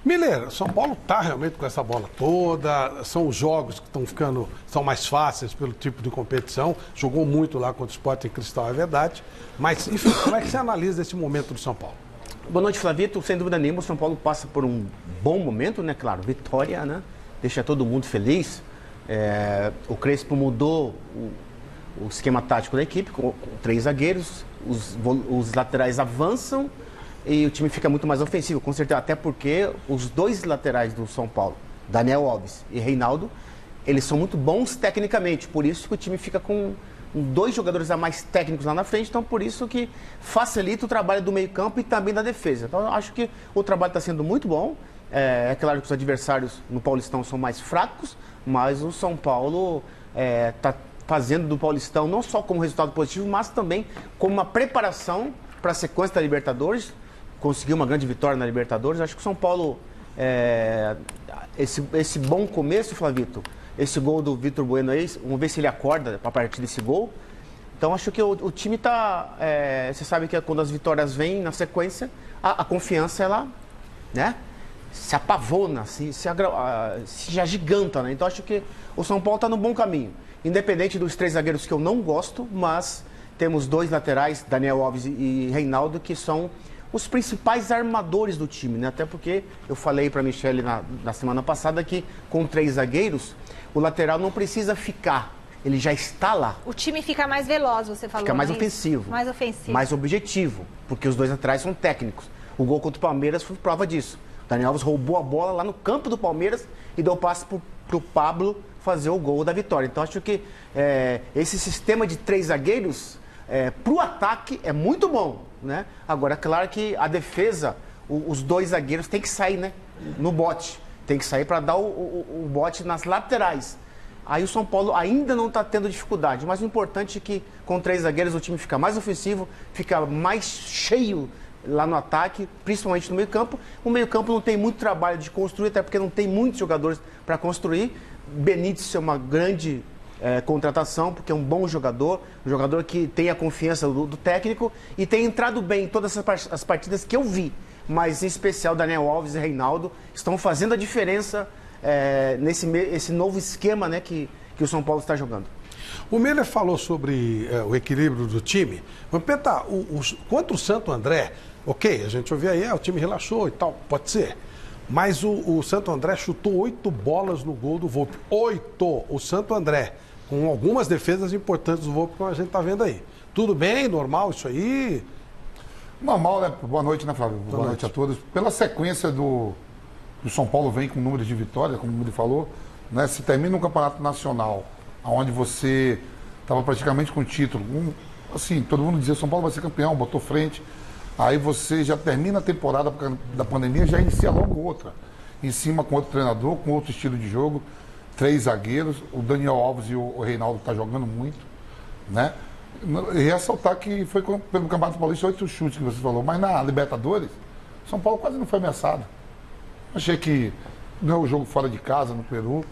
Miller, São Paulo está realmente com essa bola toda, são os jogos que são mais fáceis pelo tipo de competição, jogou muito lá contra o Sporting Cristal, é verdade, mas enfim, como é que você analisa esse momento do São Paulo? Boa noite, Flavito. Sem dúvida nenhuma, o São Paulo passa por um bom momento, né? Claro, vitória, né? Deixa todo mundo feliz. O Crespo mudou o esquema tático da equipe, com 3 zagueiros, os laterais avançam e o time fica muito mais ofensivo, com certeza, até porque os 2 laterais do São Paulo, Daniel Alves e Reinaldo, eles são muito bons tecnicamente, por isso que o time fica com 2 jogadores a mais técnicos lá na frente, então por isso que facilita o trabalho do meio-campo e também da defesa. Então eu acho que o trabalho está sendo muito bom. É claro que os adversários no Paulistão são mais fracos, mas o São Paulo está fazendo do Paulistão não só como resultado positivo, mas também como uma preparação para a sequência da Libertadores. Conseguiu uma grande vitória na Libertadores. Acho que o São Paulo, esse bom começo, Flavito, esse gol do Vitor Bueno aí, vamos ver se ele acorda para partir desse gol. Então acho que o time está... você sabe que quando as vitórias vêm na sequência, a confiança, ela, né, se apavona, se agiganta, né? Então acho que o São Paulo está no bom caminho. Independente dos 3 zagueiros que eu não gosto, mas temos 2 laterais, Daniel Alves e Reinaldo, que são os principais armadores do time, né? Até porque eu falei para a Michele na semana passada que com 3 zagueiros, o lateral não precisa ficar, ele já está lá. O time fica mais veloz, você falou. Fica mais ofensivo. Mais ofensivo. Mais objetivo, porque os 2 atrás são técnicos. O gol contra o Palmeiras foi prova disso. Daniel Alves roubou a bola lá no campo do Palmeiras e deu passe para o Pablo fazer o gol da vitória. Então acho que esse sistema de 3 zagueiros para o ataque é muito bom, né? Agora, é claro que a defesa, os 2 zagueiros têm que sair, né, no bote. Tem que sair para dar o bote nas laterais. Aí o São Paulo ainda não está tendo dificuldade, mas o importante é que com 3 zagueiros o time fica mais ofensivo, fica mais cheio lá no ataque, principalmente no meio-campo. O meio-campo não tem muito trabalho de construir, até porque não tem muitos jogadores para construir. Benítez é uma grande contratação, porque é um bom jogador, um jogador que tem a confiança do técnico e tem entrado bem em todas as partidas que eu vi. Mas em especial Daniel Alves e Reinaldo estão fazendo a diferença nesse novo esquema, né, que o São Paulo está jogando. O Miller falou sobre o equilíbrio do time. Vamos pensar, contra o Santo André, ok, a gente ouviu aí, o time relaxou e tal, pode ser. Mas o Santo André chutou 8 bolas no gol do Volpi. 8! O Santo André, com algumas defesas importantes do Volpi, como a gente está vendo aí. Tudo bem? Normal isso aí? Normal, né? Boa noite, né, Flávio? Boa noite a todos. Pela sequência do São Paulo vem com número de vitórias, como ele falou, né? Se termina um campeonato nacional, onde você estava praticamente com o título, assim, todo mundo dizia, São Paulo vai ser campeão, botou frente, aí você já termina a temporada da pandemia, já inicia logo outra, em cima com outro treinador, com outro estilo de jogo, 3 zagueiros, o Daniel Alves e o Reinaldo tá jogando muito, né? E ressaltar que foi pelo Campeonato Paulista 8 chutes que você falou, mas na Libertadores, São Paulo quase não foi ameaçado. Achei que ganhou o jogo fora de casa, no Peru,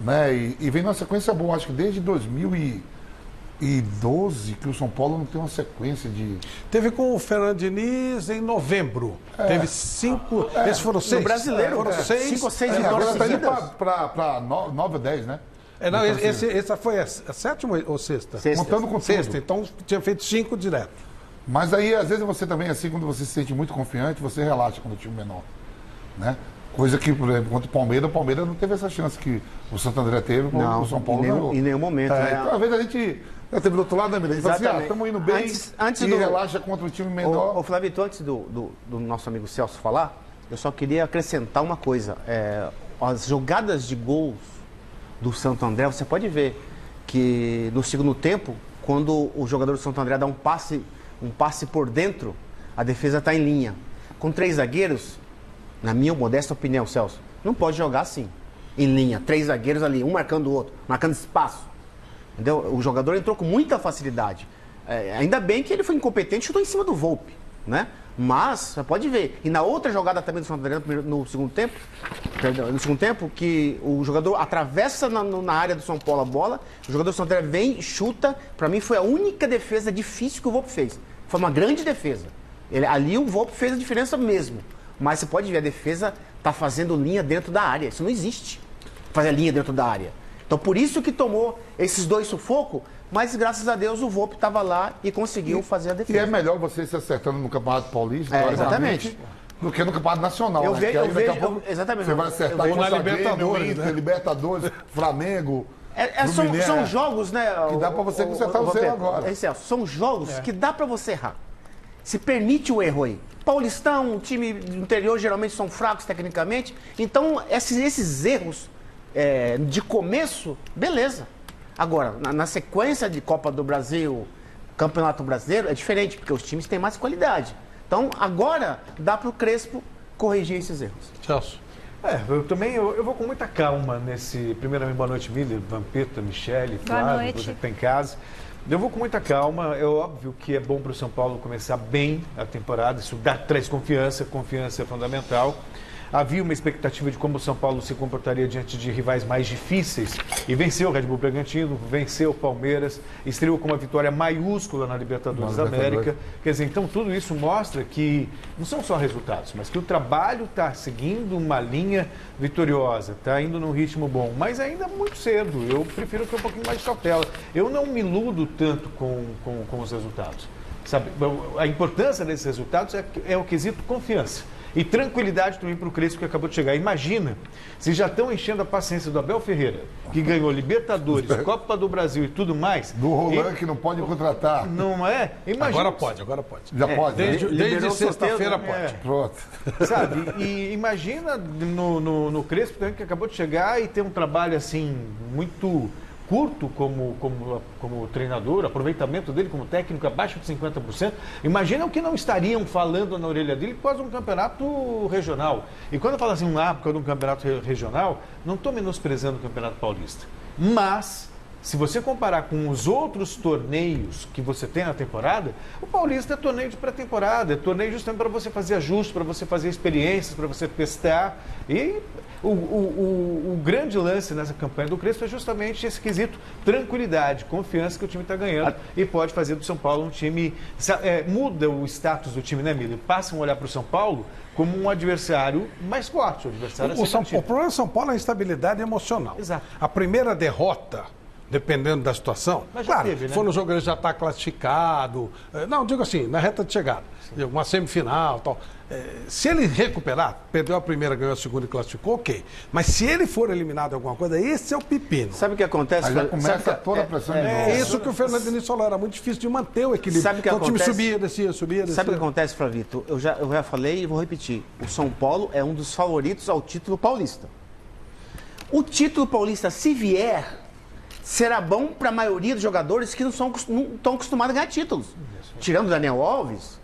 né? E vem numa sequência boa, acho que desde 2012 que o São Paulo não tem uma sequência de... Teve com o Fernando Diniz em novembro. Teve 5... Esses foram 6. No brasileiro, foram 6. 5 ou 6 agora vitórias está indo seguidas. para 9 ou 10, né? Não, essa foi a 7ª ou 6ª? Sexta. Contando com Sexta, tudo. então tinha feito 5 direto. Mas aí, às vezes, você também, assim, quando você se sente muito confiante, você relaxa quando o time é menor, né? Coisa que, por exemplo, contra o Palmeiras não teve essa chance que o Santo André teve, Não, o São Paulo ganhou. em nenhum momento. Né? Então, às vezes a gente já teve do outro lado, né, Miller? A gente fala assim, Exatamente. estamos indo bem Antes e do- relaxa contra o time menor. Ô Flavito, antes do nosso amigo Celso falar, eu só queria acrescentar uma coisa. As jogadas de gols do Santo André, você pode ver que no segundo tempo, quando o jogador do Santo André dá um passe por dentro, a defesa está em linha. Com 3 zagueiros, na minha modesta opinião, Celso, não pode jogar assim, em linha. 3 zagueiros ali, um marcando o outro, marcando espaço. Entendeu? O jogador entrou com muita facilidade. Ainda bem que ele foi incompetente e chutou em cima do Volpi, né? Mas, você pode ver, e na outra jogada também do Santo André, no segundo tempo, que o jogador atravessa na área do São Paulo a bola, o jogador do Santo André vem, chuta, pra mim foi a única defesa difícil que o Volpi fez. Foi uma grande defesa. Ali o Volpi fez a diferença mesmo. Mas você pode ver, a defesa tá fazendo linha dentro da área. Isso não existe, fazer linha dentro da área. Então, por isso que tomou esses 2 sufocos, mas graças a Deus o Volpe estava lá e conseguiu fazer a defesa. E é melhor você se acertando no Campeonato Paulista, exatamente, do que no Campeonato Nacional. Eu né? vejo, Porque aí daqui a pouco exatamente. Você vai acertar vejo contra na a Grêmio, Libertadores, Inter, né? Libertadores, Flamengo. São jogos, né? Que dá pra você consertar o seu agora. Celso, são jogos que dá pra você errar. Se permite o erro aí. Paulistão, time do interior geralmente são fracos tecnicamente. Então, esses erros de começo, beleza. Agora, na sequência de Copa do Brasil, Campeonato Brasileiro, é diferente, porque os times têm mais qualidade. Então, agora dá pro Crespo corrigir esses erros. Celso. Eu vou com muita calma nesse. Primeiramente, boa noite, Miller, Vampeta, Michele, Flávio, você que está em casa. Eu vou com muita calma. É óbvio que é bom para o São Paulo começar bem a temporada, isso traz confiança é fundamental. Havia uma expectativa de como o São Paulo se comportaria diante de rivais mais difíceis e venceu o Red Bull Bragantino, venceu o Palmeiras, estreou com uma vitória maiúscula na Libertadores da América. Quer dizer, então tudo isso mostra que não são só resultados, mas que o trabalho está seguindo uma linha vitoriosa, está indo num ritmo bom, mas ainda muito cedo. Eu prefiro ter um pouquinho mais de cautela. Eu não me iludo tanto com os resultados. Sabe? A importância desses resultados é o quesito confiança. E tranquilidade também para o Crespo que acabou de chegar. Imagina, se já estão enchendo a paciência do Abel Ferreira, que ganhou Libertadores, Copa do Brasil e tudo mais. Do Roland, que não pode contratar. Não é? Imagina. Agora pode. Já pode. Desde sexta-feira pode. Pronto. Sabe? E imagina no Crespo também, que acabou de chegar e ter um trabalho assim, muito curto como treinador, aproveitamento dele como técnico abaixo de 50%. Imagina o que não estariam falando na orelha dele por causa de um campeonato regional. E quando eu falo assim, por causa de um campeonato regional, não estou menosprezando o Campeonato Paulista. Mas, se você comparar com os outros torneios que você tem na temporada, o Paulista é torneio de pré-temporada, é torneio justamente para você fazer ajustes, para você fazer experiências, para você testar. E o grande lance nessa campanha do Crespo é justamente esse quesito tranquilidade, confiança que o time está ganhando e pode fazer do São Paulo um time... muda o status do time, né, Miller? Passam a olhar para o São Paulo como um adversário mais forte, o problema do São Paulo é a instabilidade emocional. Exato. A primeira derrota, dependendo da situação, mas já claro, teve, né? for no jogo ele já está classificado, não, digo assim, na reta de chegada, uma semifinal tal. Se ele recuperar, perdeu a primeira, ganhou a segunda e classificou, ok. Mas se ele for eliminado de alguma coisa, esse é o pepino. Sabe o que acontece? Aí já começa toda a pressão de novo. É isso que o Fernando Diniz falou, era muito difícil de manter o equilíbrio. Sabe o que então, acontece? O time subia, descia. Sabe o que acontece, Flavito? Eu já falei e vou repetir. O São Paulo é um dos favoritos ao título paulista. O título paulista, se vier, será bom para a maioria dos jogadores que não estão acostumados a ganhar títulos. Tirando o Daniel Alves,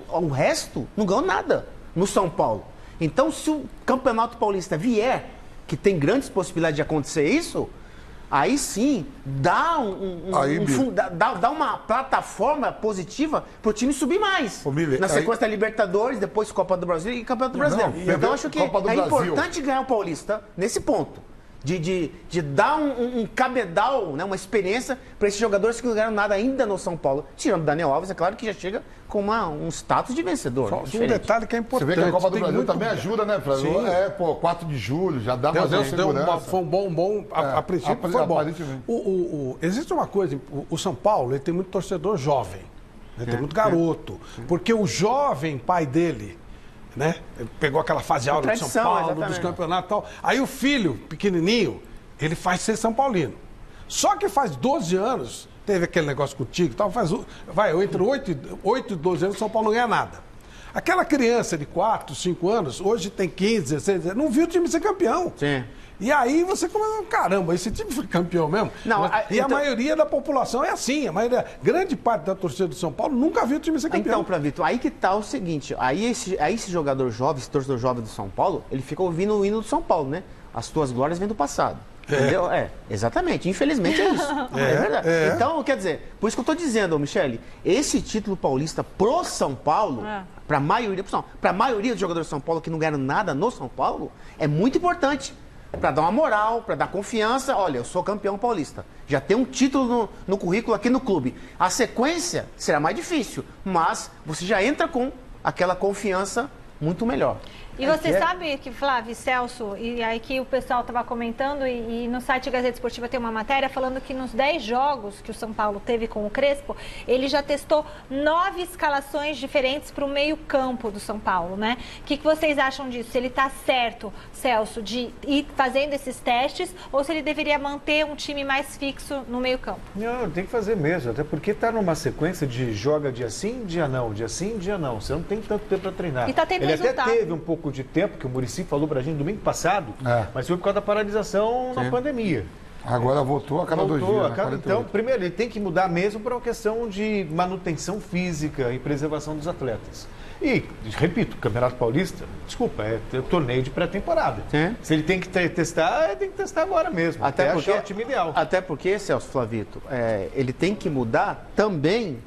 o resto não ganhou nada no São Paulo. Então, se o Campeonato Paulista vier, que tem grandes possibilidades de acontecer isso, aí sim dá dá uma plataforma positiva para o time subir mais. Na sequência da Libertadores, depois Copa do Brasil e Campeonato Brasileiro. Então, acho que é importante ganhar o Paulista nesse ponto. De dar um cabedal, né, uma experiência para esses jogadores que não ganharam nada ainda no São Paulo. Tirando o Daniel Alves, é claro que já chega com um status de vencedor. Só um detalhe que é importante. Você vê que a Copa do Brasil também ajuda, né, Flávio? 4 de julho, já dá mais segurança. Foi um bom a princípio foi bom. Existe uma coisa, o São Paulo ele tem muito torcedor jovem, né, tem muito garoto, porque o jovem pai dele, né? Ele pegou aquela fase áurea de São Paulo, dos campeonatos e tal. Aí o filho, pequenininho, ele faz ser São Paulino. Só que faz 12 anos, teve aquele negócio contigo e tal, entre 8 e 12 anos, São Paulo não ganha nada. Aquela criança de 4, 5 anos, hoje tem 15, 16, 17, não viu o time ser campeão. Sim. E aí você começa, caramba, esse time foi campeão mesmo? Não, a maioria da população é assim, grande parte da torcida do São Paulo nunca viu o time ser campeão. Então, para Vitor, aí que tá o seguinte, aí esse jogador jovem, esse torcedor jovem do São Paulo, ele fica ouvindo o hino do São Paulo, né? As tuas glórias vêm do passado. Entendeu? Exatamente. Infelizmente é isso. É verdade. Então, quer dizer, por isso que eu estou dizendo, Michele, esse título paulista pro São Paulo, para a maioria dos jogadores do São Paulo que não ganharam nada no São Paulo, é muito importante. Para dar uma moral, para dar confiança. Olha, eu sou campeão paulista. Já tem um título no currículo aqui no clube. A sequência será mais difícil, mas você já entra com aquela confiança muito melhor. E você sabe que, Flávio, Celso, e aí que o pessoal estava comentando, e no site Gazeta Esportiva tem uma matéria falando que nos 10 jogos que o São Paulo teve com o Crespo, ele já testou 9 escalações diferentes para o meio-campo do São Paulo, né? O que vocês acham disso? Se ele está certo, Celso, de ir fazendo esses testes, ou se ele deveria manter um time mais fixo no meio-campo? Não, tem que fazer mesmo, até porque está numa sequência de joga dia sim, dia não, dia sim, dia não. Você não tem tanto tempo para treinar. E tá tendo ele resultado. até teve um pouco de tempo, que o Muricy falou pra gente domingo passado, mas foi por causa da paralisação na pandemia. Agora voltou a cada 2 dias. Então, primeiro, ele tem que mudar mesmo para uma questão de manutenção física e preservação dos atletas. E, repito, o Campeonato Paulista, desculpa, é torneio de pré-temporada. Se ele tem que testar, tem que testar agora mesmo, até porque, achar o time ideal. Até porque, Celso Flavito, ele tem que mudar também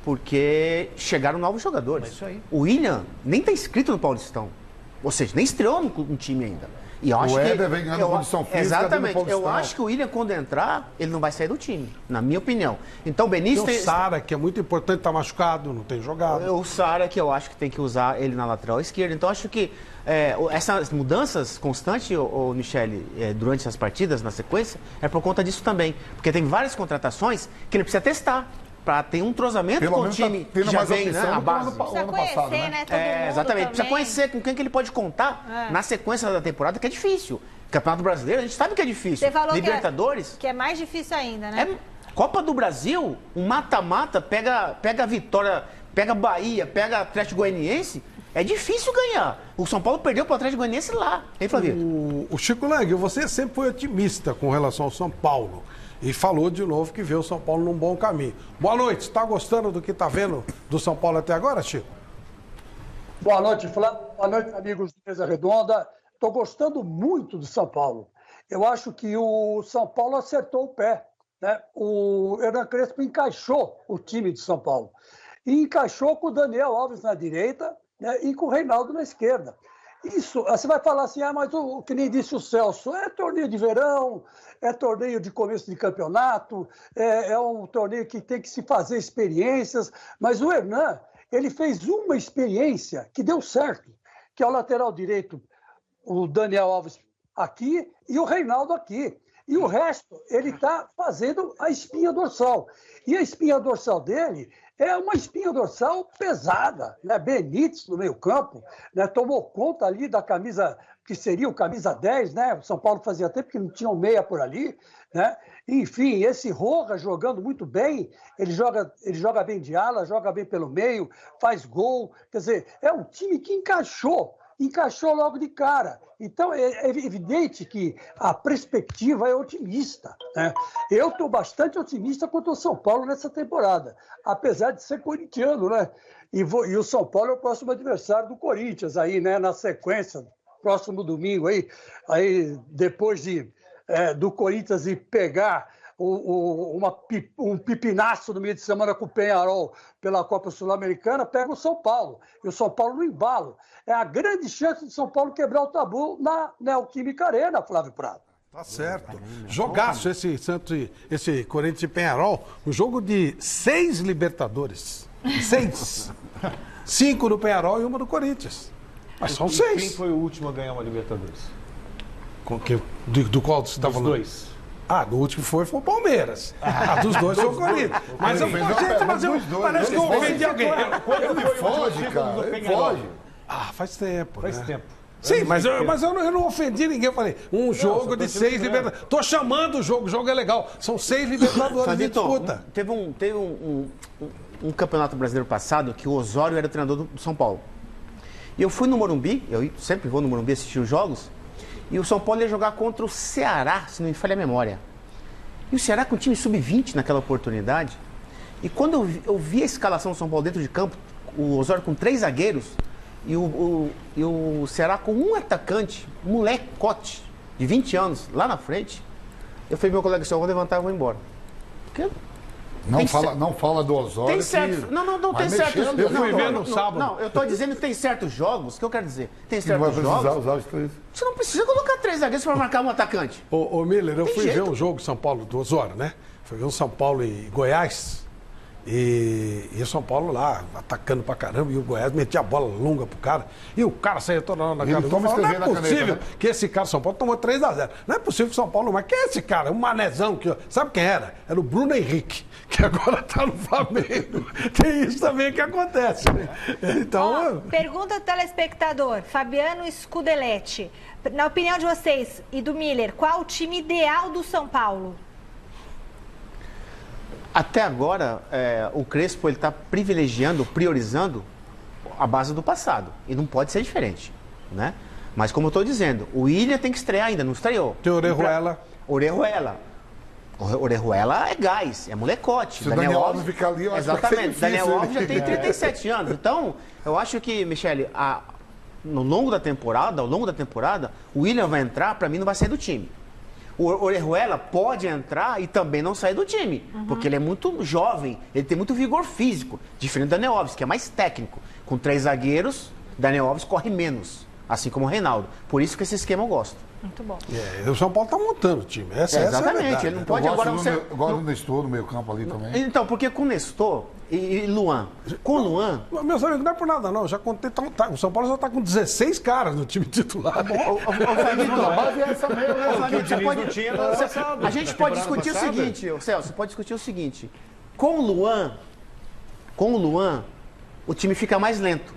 porque chegaram novos jogadores. É isso aí. O William nem está inscrito no Paulistão. Ou seja, nem estreou no time ainda. E eu acho o Éder vem ganhando condição física. Exatamente. Eu acho que o William, quando entrar, ele não vai sair do time, na minha opinião. Então o Benício tem o Sara, que é muito importante, está machucado, não tem jogado. O Sara, que eu acho que tem que usar ele na lateral esquerda. Então acho que essas mudanças constantes, Michele, durante essas partidas, na sequência, é por conta disso também. Porque tem várias contratações que ele precisa testar. Para ter um entrosamento com o time que já vem, né? A base. Precisa conhecer, né? Todo mundo exatamente. também. Precisa conhecer com quem que ele pode contar na sequência da temporada, que é difícil. Campeonato Brasileiro, a gente sabe que é difícil. Você falou Libertadores. que é mais difícil ainda, né? Copa do Brasil, um mata-mata, pega a Vitória, pega a Bahia, pega Atlético Goianiense. É difícil ganhar. O São Paulo perdeu para o Atlético Goianiense lá. Hein, Flavio? O Chico Lang, você sempre foi otimista com relação ao São Paulo. E falou de novo que vê o São Paulo num bom caminho. Boa noite, está gostando do que está vendo do São Paulo até agora, Chico? Boa noite, Flávio. Boa noite, amigos do Mesa Redonda. Estou gostando muito do São Paulo. Eu acho que o São Paulo acertou o pé, né? O Hernan Crespo encaixou o time de São Paulo. E encaixou com o Daniel Alves na direita, né? E com o Reinaldo na esquerda. Isso, você vai falar assim, mas o que nem disse o Celso, é torneio de verão, é torneio de começo de campeonato, é um torneio que tem que se fazer experiências, mas o Hernan, ele fez uma experiência que deu certo, que é o lateral direito, o Daniel Alves aqui e o Reinaldo aqui. E o resto, ele está fazendo a espinha dorsal. E a espinha dorsal dele é uma espinha dorsal pesada, né? Benítez no meio-campo, né? Tomou conta ali da camisa, que seria o camisa 10, né? O São Paulo fazia tempo que não tinha um meia por ali, né? Enfim, esse Rojas jogando muito bem, ele joga bem de ala, joga bem pelo meio, faz gol. Quer dizer, é um time que encaixou logo de cara. Então, é evidente que a perspectiva é otimista, né? Eu estou bastante otimista quanto ao São Paulo nessa temporada, apesar de ser corintiano, né? E o São Paulo é o próximo adversário do Corinthians, aí, né? Na sequência, próximo domingo, aí depois do Corinthians ir pegar um pipinaço no meio de semana com o Peñarol pela Copa Sul-Americana, pega o São Paulo. E o São Paulo no embalo. É a grande chance de São Paulo quebrar o tabu na Neoquímica Arena, Flávio Prado. Tá certo. Jogaço esse Corinthians e Peñarol. Um jogo de 6 Libertadores. 6. 5 do Peñarol e uma do Corinthians. Mas são 6. Quem foi o último a ganhar uma Libertadores? Do qual você está falando? Dois. Do último foi o Palmeiras. Dos dois foi o Corinthians. Mas eu parece que eu ofendi alguém. Ele foge, cara. Ele foge. Faz tempo. Faz tempo. Sim, mas eu não ofendi ninguém. Eu falei, jogo de 6 Libertadores. Tô chamando o jogo é legal. São 6 Libertadores de disputa. Teve um campeonato brasileiro passado que o Osório era treinador do São Paulo. E eu fui no Morumbi, eu sempre vou no Morumbi assistir os jogos, e o São Paulo ia jogar contra o Ceará, se não me falha a memória. E o Ceará com o time sub-20 naquela oportunidade. E quando eu vi a escalação do São Paulo dentro de campo, o Osório com 3 zagueiros e o Ceará com um atacante, um molecote de 20 anos, lá na frente, eu falei, meu colega, eu vou levantar e vou embora. Porque não fala do Osório. Tem certo. Não tem certo. Eu fui ver no sábado. Não, eu tô dizendo que tem certos jogos, que eu quero dizer. Tem certos jogos. Você não precisa colocar 3 zagueiros para marcar um atacante. Ô Miller, eu fui ver um jogo São Paulo do Osório, né? Fui ver um São Paulo e Goiás. E o São Paulo lá, atacando pra caramba, e o Goiás metia a bola longa pro cara, e o cara saía toda hora na cara do gol. Não é possível que esse cara, São Paulo, tomou 3-0. Não é possível que o São Paulo, mas quem é esse cara? Um manezão que. Sabe quem era? Era o Bruno Henrique, que agora tá no Flamengo. Tem isso também que acontece. Então. Pergunta do telespectador, Fabiano Scudelletti. Na opinião de vocês e do Miller, qual o time ideal do São Paulo? Até agora, o Crespo está privilegiando, priorizando a base do passado. E não pode ser diferente, né? Mas como eu estou dizendo, o William tem que estrear ainda, não estreou. Tem Orejuela. Orejuela é gás, é molecote. Se o Daniel Alves ficar ali, eu acho que vai ser difícil. Daniel Alves já tem 37 anos. Então, eu acho que, Michele, ao longo da temporada, o William vai entrar, para mim não vai sair do time. O Orejuela pode entrar e também não sair do time, porque ele é muito jovem, ele tem muito vigor físico, diferente do Daniel Alves, que é mais técnico. Com 3 zagueiros, Daniel Alves corre menos, assim como o Reinaldo. Por isso que esse esquema eu gosto. Muito bom. O São Paulo está montando o time. Exatamente, ele não pode agora... Eu gosto do Nestor no meio campo ali também. Então, porque com Nestor e Luan, com Luan... Meus amigos, não é por nada não, eu já contei, o São Paulo já está com 16 caras no time titular. A gente pode discutir o seguinte, Celso, pode discutir o seguinte, com o Luan, o time fica mais lento.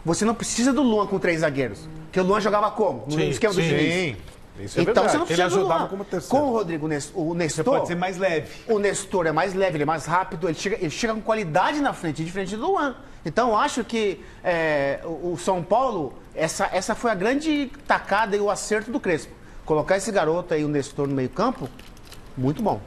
Você não precisa do Luan com 3 zagueiros, porque o Luan jogava como? No esquema do Diniz. Isso é então verdade. você não precisa ele ajudava como terceiro. Com o Rodrigo, o Nestor... Você pode ser mais leve. O Nestor é mais leve, ele é mais rápido, ele chega com qualidade na frente, diferente do Luan. Então eu acho que o São Paulo, essa foi a grande tacada e o acerto do Crespo. Colocar esse garoto aí, o Nestor, no meio campo, muito bom.